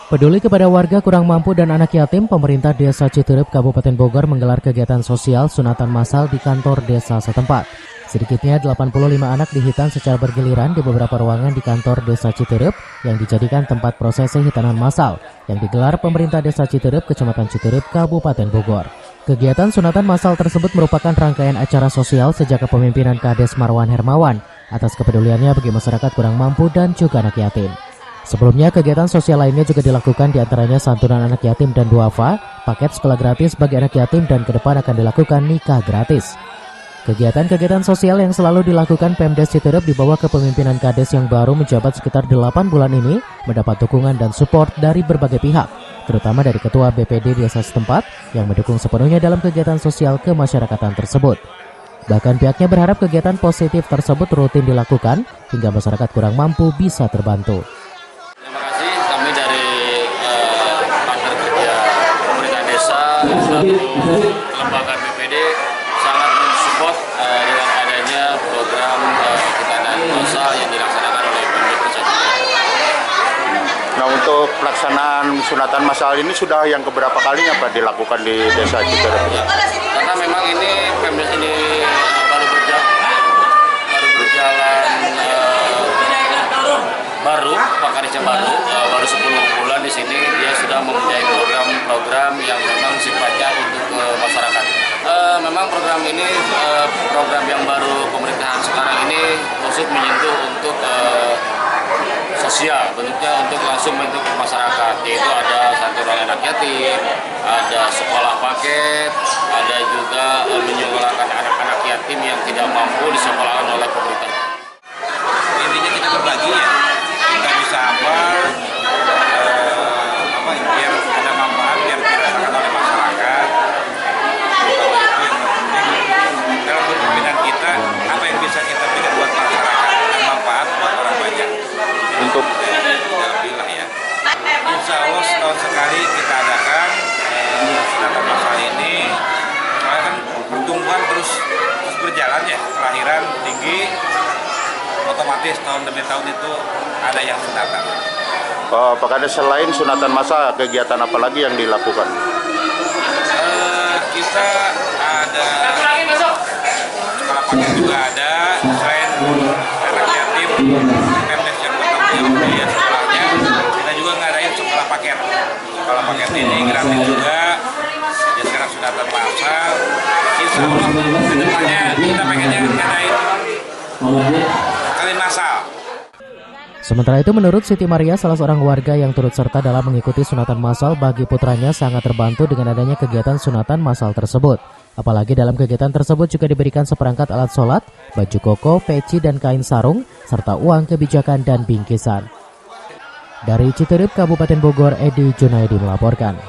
Peduli kepada warga kurang mampu dan anak yatim, pemerintah Desa Citerep, Kabupaten Bogor menggelar kegiatan sosial sunatan massal di kantor desa setempat. Sedikitnya 85 anak dihitan secara bergiliran di beberapa ruangan di kantor Desa Citerep yang dijadikan tempat prosesi hitanan massal yang digelar pemerintah Desa Citerep, Kecamatan Citerep, Kabupaten Bogor. Kegiatan sunatan massal tersebut merupakan rangkaian acara sosial sejak kepemimpinan Kades Marwan Hermawan atas kepeduliannya bagi masyarakat kurang mampu dan juga anak yatim. Sebelumnya, kegiatan sosial lainnya juga dilakukan diantaranya santunan anak yatim dan duafa, paket sekolah gratis bagi anak yatim, dan ke depan akan dilakukan nikah gratis. Kegiatan-kegiatan sosial yang selalu dilakukan Pemdes Citerep di bawah kepemimpinan Kades yang baru menjabat sekitar 8 bulan ini mendapat dukungan dan support dari berbagai pihak, terutama dari Ketua BPD desa setempat yang mendukung sepenuhnya dalam kegiatan sosial kemasyarakatan tersebut. Bahkan pihaknya berharap kegiatan positif tersebut rutin dilakukan hingga masyarakat kurang mampu bisa terbantu. Terima kasih, kami dari partner kerja pemerintah desa lembaga BPD sangat mensupport dengan adanya program hitanan massal yang dilaksanakan oleh Pemda Desa Citerep. Nah, untuk pelaksanaan sunatan massal ini sudah yang keberapa kalinya Pak dilakukan di Desa Citerep? Ya, karena memang ini Pemda ini baru berjalan Pak Kadesnya baru 10 bulan di sini. Dia sudah mempunyai program-program yang memang sifatnya untuk masyarakat. Memang program ini program yang baru pemerintahan sekarang ini khusus menyentuh untuk sosial, bentuknya untuk langsung bentuk masyarakat, yaitu ada santunan anak yatim, ada sekolah paket, ada juga menyekolahkan anak-anak yatim yang tidak mampu disekolahkan oleh pemerintah. Intinya kita berbagi ya, kita bisa biar ada manfaat, biar dirasakan oleh masyarakat. Kalau itu yang penting dalam kepemimpinan kita, apa yang bisa kita berikan buat masyarakat dan manfaat buat orang banyak. Untuk Alhamdulillah ya. Insya Allah setahun sekali kita adakan sunatan massal ini. Karena kan pertumbuhan terus berjalan ya, kelahiran tinggi, otomatis tahun demi tahun itu ada yang sunatan. Pak Kades, selain sunatan massal, kegiatan apa lagi yang dilakukan? Kita ada sekolah paket juga ada, selain anak yatim, Pemdes yang bertanggung jawab biaya sekolahnya, kita juga ngadain sekolah paket. Sekolah paket ini gratis juga, ya sekarang sunatan massal. Insya Allah kedepannya kita pengennya ngadain kali massal. Sementara itu, menurut Siti Maria, salah seorang warga yang turut serta dalam mengikuti sunatan massal bagi putranya sangat terbantu dengan adanya kegiatan sunatan massal tersebut. Apalagi dalam kegiatan tersebut juga diberikan seperangkat alat sholat, baju koko, peci, dan kain sarung, serta uang kebijakan dan bingkisan. Dari Citerep, Kabupaten Bogor, Edi Junaidi melaporkan.